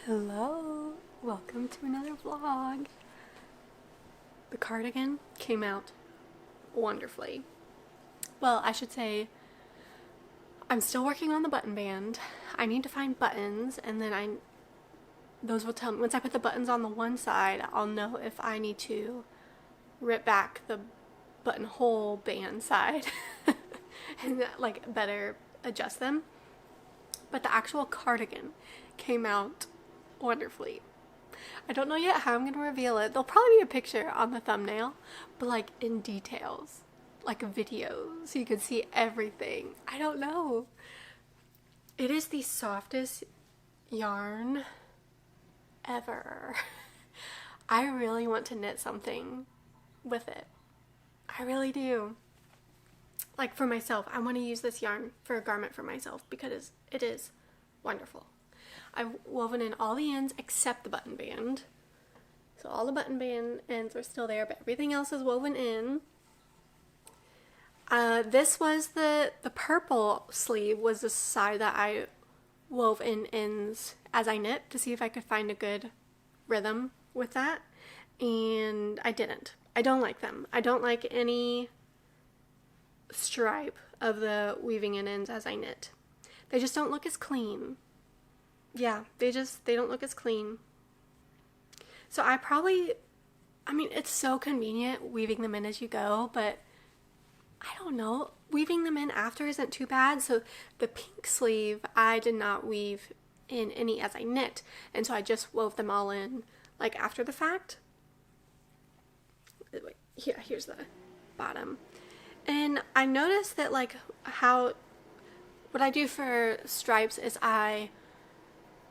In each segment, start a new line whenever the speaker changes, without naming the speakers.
Hello, welcome to another vlog. The cardigan came out wonderfully. Well, I should say I'm still working on the button band. I need to find buttons, and then those will tell me, once I put the buttons on the one side, I'll know if I need to rip back the buttonhole band side and like better adjust them. But the actual cardigan came out wonderfully. I don't know yet how I'm going to reveal it. There'll probably be a picture on the thumbnail, but like in details, like a video, so you can see everything. I don't know. It is the softest yarn ever. I really want to knit something with it. I really do. Like for myself, I want to use this yarn for a garment for myself because it is wonderful. I've woven in all the ends except the button band. So all the button band ends are still there, but everything else is woven in. This was the purple sleeve was the side that I wove in ends as I knit to see if I could find a good rhythm with that. And I didn't. I don't like them. I don't like any stripe of the weaving in ends as I knit. They just don't look as clean. Yeah, they don't look as clean. So I mean, it's so convenient weaving them in as you go, but I don't know, weaving them in after isn't too bad. So the pink sleeve, I did not weave in any as I knit, and so I just wove them all in like after the fact. Here's the bottom. And I noticed that like what I do for stripes is I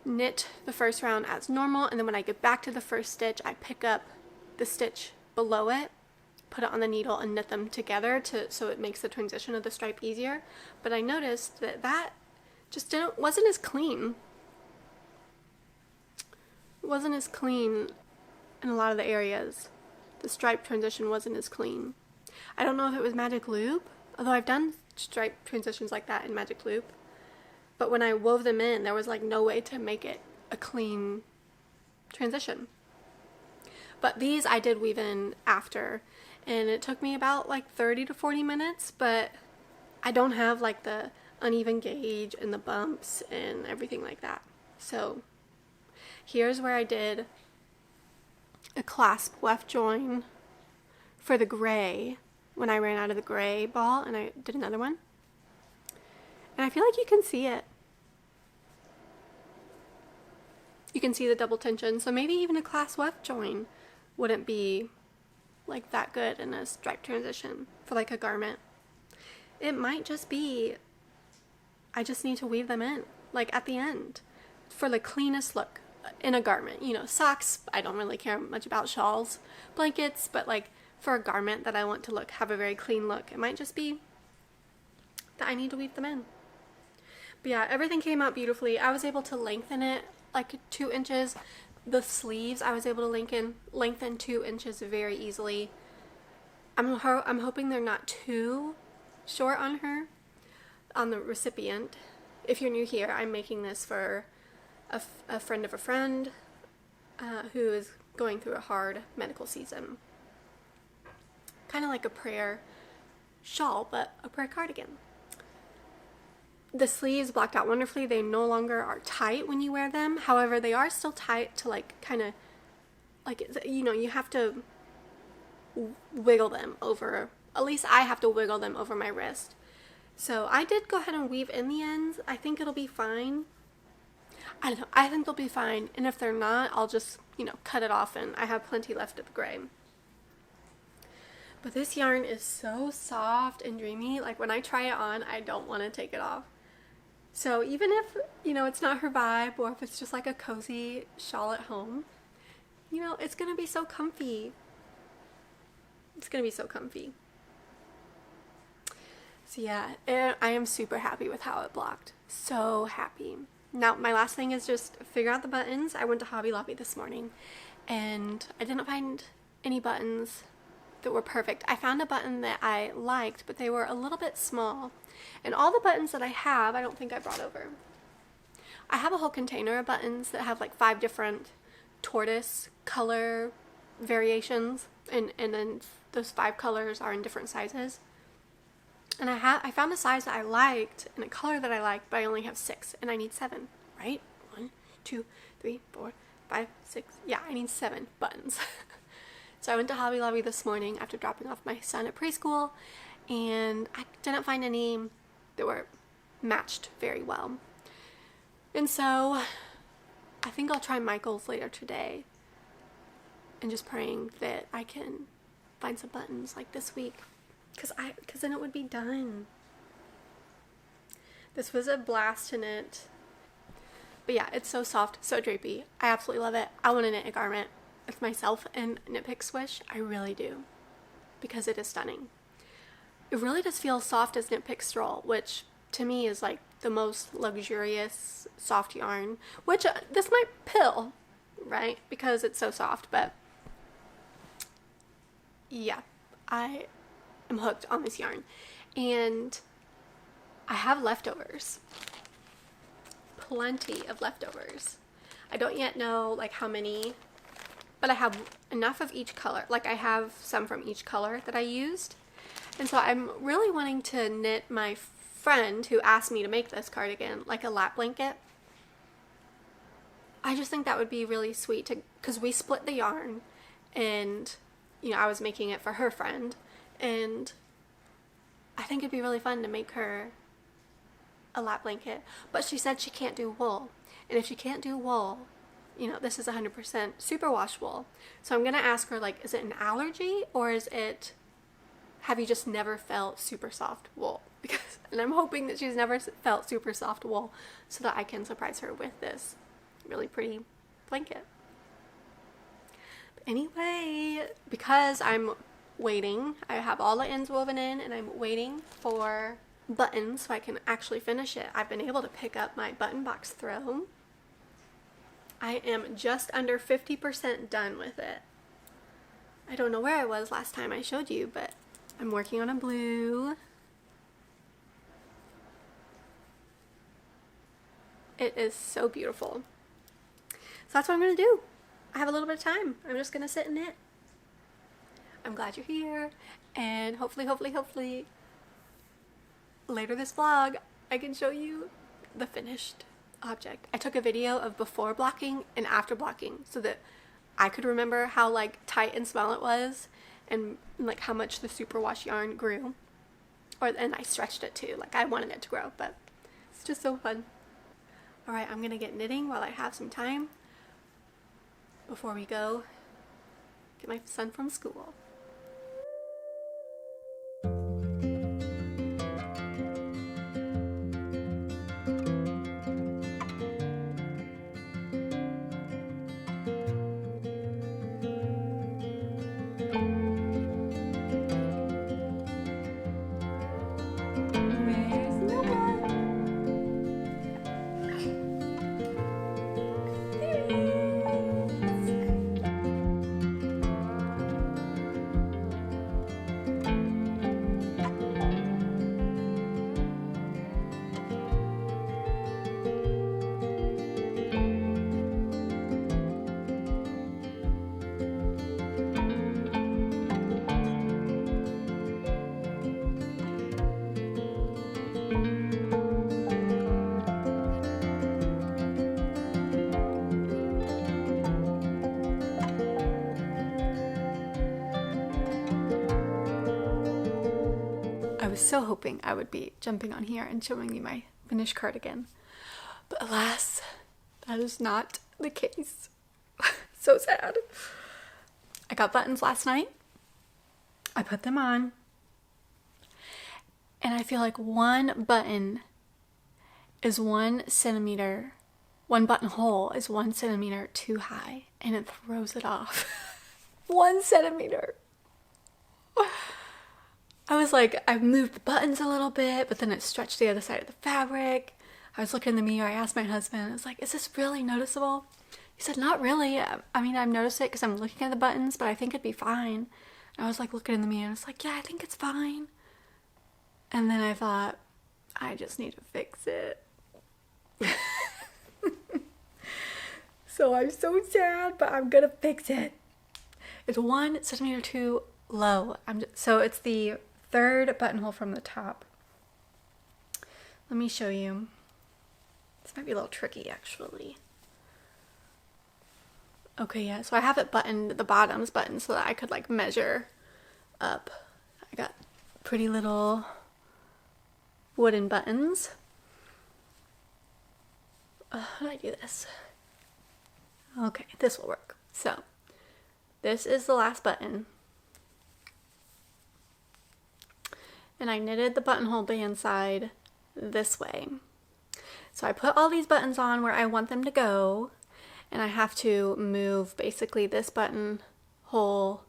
knit the first round as normal, and then when I get back to the first stitch, I pick up the stitch below it, put it on the needle, and knit them together so it makes the transition of the stripe easier. But I noticed that just wasn't as clean. It wasn't as clean in a lot of the areas. The stripe transition wasn't as clean. I don't know if it was magic loop, although I've done stripe transitions like that in magic loop. But when I wove them in, there was like no way to make it a clean transition. But these I did weave in after, and it took me about like 30 to 40 minutes, but I don't have like the uneven gauge and the bumps and everything like that. So here's where I did a clasp weft join for the gray when I ran out of the gray ball, and I did another one. And I feel like you can see it. You can see the double tension, so maybe even a clasp weft join wouldn't be like that good in a stripe transition for like a garment. It might just be, I just need to weave them in, like at the end, for the cleanest look in a garment. You know, socks, I don't really care much about shawls, blankets, but like for a garment that I want to have a very clean look, it might just be that I need to weave them in. But yeah, everything came out beautifully. I was able to lengthen it like 2 inches. The sleeves, I was able to lengthen 2 inches very easily. I'm hoping they're not too short on her, on the recipient. If you're new here, I'm making this for a friend of a friend who is going through a hard medical season. Kind of like a prayer shawl, but a prayer cardigan. The sleeves blocked out wonderfully. They no longer are tight when you wear them. However, they are still tight to like kind of like, you know, you have to wiggle them over. At least I have to wiggle them over my wrist. So I did go ahead and weave in the ends. I think it'll be fine. I don't know. I think they'll be fine. And if they're not, I'll just, you know, cut it off, and I have plenty left of the gray. But this yarn is so soft and dreamy. Like when I try it on, I don't want to take it off. So even if, you know, it's not her vibe, or if it's just like a cozy shawl at home, you know, it's going to be so comfy. It's going to be so comfy. So yeah, I am super happy with how it blocked. So happy. Now, my last thing is just figure out the buttons. I went to Hobby Lobby this morning, and I didn't find any buttons that were perfect. I found a button that I liked, but they were a little bit small. And all the buttons that I have, I don't think I brought over. I have a whole container of buttons that have like 5 different tortoise color variations, and then those 5 colors are in different sizes. And I found a size that I liked and a color that I liked, but I only have 6, and I need 7, right? 1, 2, 3, 4, 5, 6. Yeah, I need 7 buttons. So I went to Hobby Lobby this morning after dropping off my son at preschool, and I didn't find any that were matched very well. And so I think I'll try Michael's later today, and just praying that I can find some buttons like this week, because then it would be done. This was a blast to knit. But yeah, it's so soft, so drapey. I absolutely love it. I want to knit a garment with myself and Knit Pick Swish. I really do, because it is stunning. It really does feel soft as Knit Pick Stroll, which to me is like the most luxurious soft yarn, which this might pill, right? Because it's so soft, but yeah, I am hooked on this yarn. And I have leftovers. Plenty of leftovers. I don't yet know like how many, but I have enough of each color. Like I have some from each color that I used. And so I'm really wanting to knit my friend who asked me to make this cardigan like a lap blanket. I just think that would be really sweet to, because we split the yarn, and you know, I was making it for her friend, and I think it'd be really fun to make her a lap blanket. But she said she can't do wool, and if she can't do wool, you know, this is 100% superwash wool. So I'm gonna ask her, like, is it an allergy, or is it, have you just never felt super soft wool? Because, and I'm hoping that she's never felt super soft wool, so that I can surprise her with this really pretty blanket. But anyway, because I'm waiting, I have all the ends woven in, and I'm waiting for buttons so I can actually finish it. I've been able to pick up my button box throw. I am just under 50% done with it. I don't know where I was last time I showed you, but I'm working on a blue. It is so beautiful. So that's what I'm gonna do. I have a little bit of time. I'm just gonna sit and knit. I'm glad you're here, and hopefully later this vlog I can show you the finished object. I took a video of before blocking and after blocking so that I could remember how like tight and small it was, and like how much the superwash yarn grew, and I stretched it too, like I wanted it to grow, but it's just so fun. Alright, I'm gonna get knitting while I have some time before we go get my son from school. I was so hoping I would be jumping on here and showing you my finished cardigan, but alas, that is not the case. So sad. I got buttons last night. I put them on, and I feel like one button is 1 centimeter, one buttonhole is 1 centimeter too high, and it throws it off. 1 centimeter. I was like, I moved the buttons a little bit, but then it stretched the other side of the fabric. I was looking in the mirror, I asked my husband, I was like, is this really noticeable? He said, not really. I mean, I've noticed it because I'm looking at the buttons, but I think it'd be fine. And I was like looking in the mirror, and I was like, yeah, I think it's fine. And then I thought, I just need to fix it. So I'm so sad, but I'm gonna fix it. It's 1 centimeter too low. So it's the third buttonhole from the top. Let me show you. This might be a little tricky actually. Okay, yeah, so I have it buttoned, the bottom's buttoned so that I could like measure up. I got pretty little wooden buttons. How do I do this? Okay, this will work. So, this is the last button. And I knitted the buttonhole band side this way. So I put all these buttons on where I want them to go, and I have to move basically this buttonhole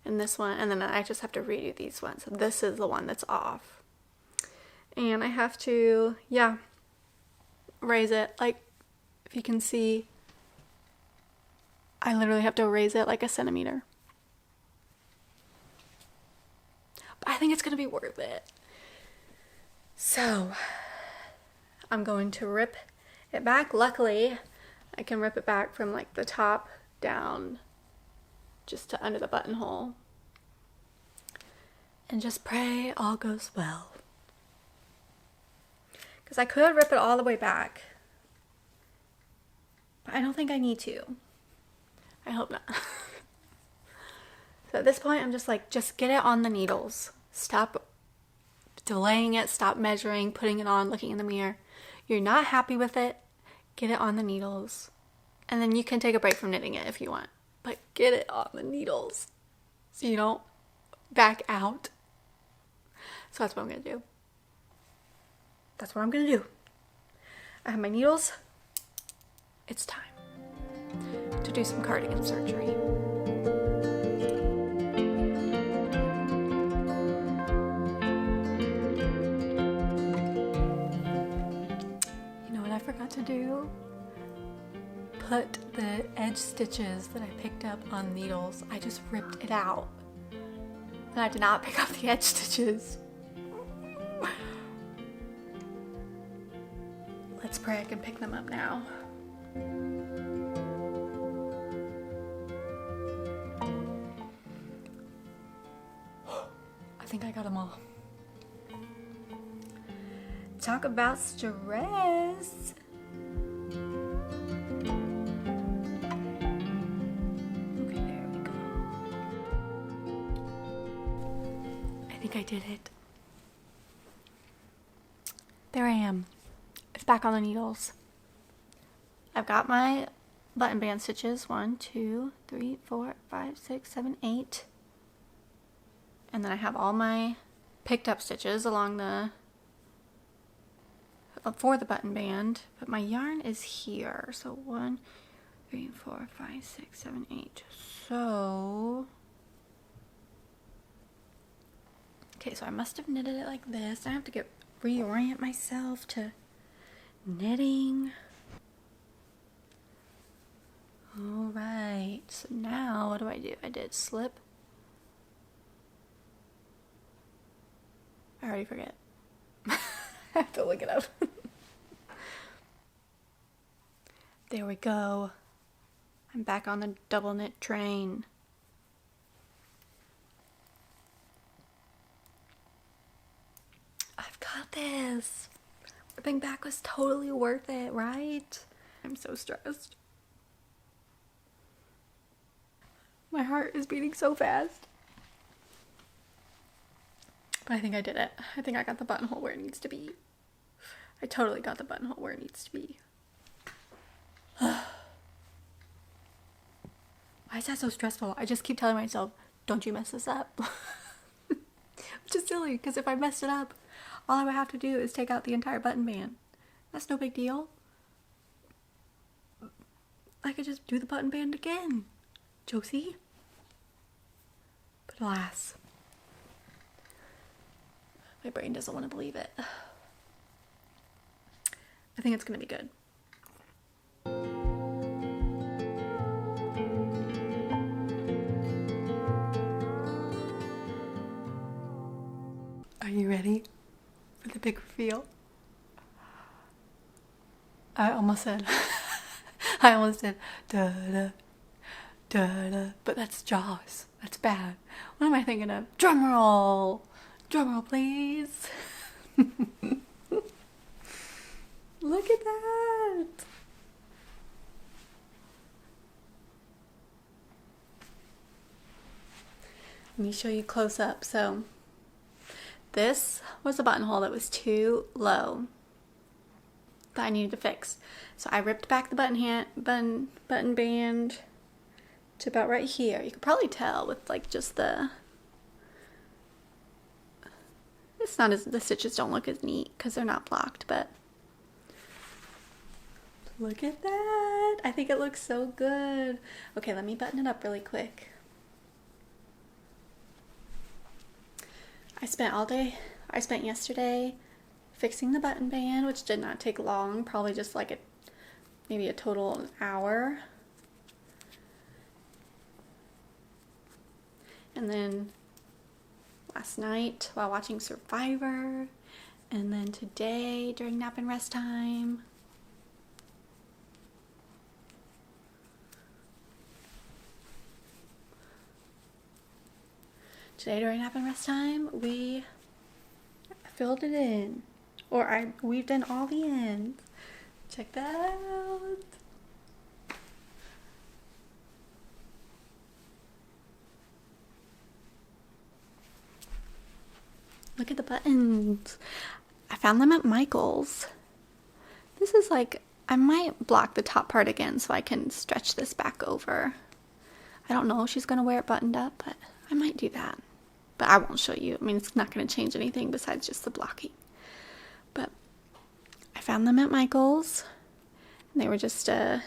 and this one, and then I just have to redo these ones. So this is the one that's off. And I have to, yeah, raise it. Like, if you can see, I literally have to raise it like a centimeter. But I think it's gonna be worth it. So, I'm going to rip it back. Luckily, I can rip it back from like the top down just to under the buttonhole. And just pray all goes well. Because I could rip it all the way back, but I don't think I need to. I hope not. So at this point, I'm just like, just get it on the needles. Stop delaying it, stop measuring, putting it on, looking in the mirror. You're not happy with it, get it on the needles. And then you can take a break from knitting it if you want. But get it on the needles so you don't back out. So that's what I'm going to do. That's what I'm going to do. I have my needles. It's time to do some cardigan surgery. You know what I forgot to do? Put the edge stitches that I picked up on needles. I just ripped it out. And I did not pick up the edge stitches. Let's pray I can pick them up now. I think I got them all. Talk about stress. Okay, there we go. I think I did it. There I am. It's back on the needles. I've got my button band stitches. 1, 2, 3, 4, 5, 6, 7, 8. And then I have all my picked up stitches along the for the button band, but my yarn is here. So 1, 3, 4, 5, 6, 7, 8. So okay, so I must have knitted it like this. I have to reorient myself to knitting. All right, so now what do? I did slip. I already forget. I have to look it up. There we go. I'm back on the double knit train. I've got this. Ripping back was totally worth it, right? I'm so stressed. My heart is beating so fast. But I think I did it. I think I got the buttonhole where it needs to be. I totally got the buttonhole where it needs to be. Why is that so stressful? I just keep telling myself, don't you mess this up. Which is silly, because if I messed it up, all I would have to do is take out the entire button band. That's no big deal. I could just do the button band again, Josie. But alas, my brain doesn't want to believe it. I think it's going to be good. Are you ready for the big reveal? I almost said,
I almost did da da da da, but that's Jaws. That's bad. What am I thinking of? Drum roll! Drum roll, please. Look at that! Let me show you close up. So this was a buttonhole that was too low that I needed to fix. So I ripped back the button band to about right here. You can probably tell with like just the, it's not as, the stitches don't look as neat because they're not blocked, but look at that. I think it looks so good. Okay, let me button it up really quick. I spent yesterday fixing the button band, which did not take long, probably just like maybe a total of an hour. And then last night while watching Survivor, and then today during nap and rest time. Today during nap and rest time, we filled it in. Or I weaved in all the ends. Check that out. Look at the buttons. I found them at Michael's. This is like, I might block the top part again so I can stretch this back over. I don't know if she's going to wear it buttoned up, but I might do that. But I won't show you. I mean, it's not going to change anything besides just the blocking. But I found them at Michael's. And they were just a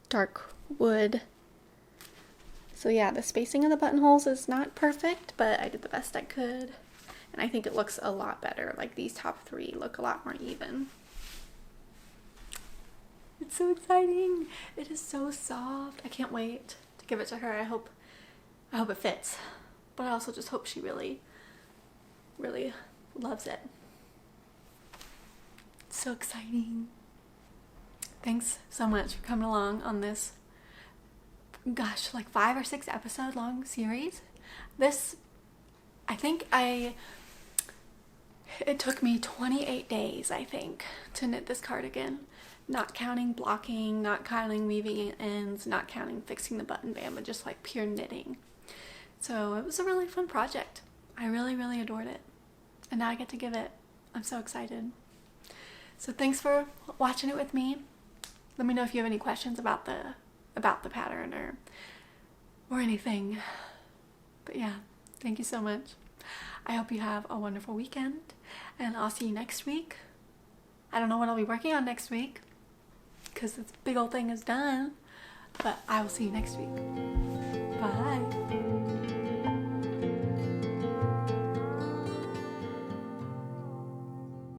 dark wood. So yeah, the spacing of the buttonholes is not perfect, but I did the best I could. And I think it looks a lot better. Like these top three look a lot more even. It's so exciting. It is so soft. I can't wait to give it to her. I hope it fits. But I also just hope she really, really loves it. It's so exciting. Thanks so much for coming along on this, gosh, like 5 or 6 episode long series. This, I think it took me 28 days, I think, to knit this cardigan. Not counting blocking, not counting weaving ends, not counting fixing the button band, but just like pure knitting. So it was a really fun project. I really, really adored it. And now I get to give it. I'm so excited. So thanks for watching it with me. Let me know if you have any questions about the pattern or anything. But yeah, thank you so much. I hope you have a wonderful weekend, and I'll see you next week. I don't know what I'll be working on next week because this big old thing is done, but I will see you next week. Bye.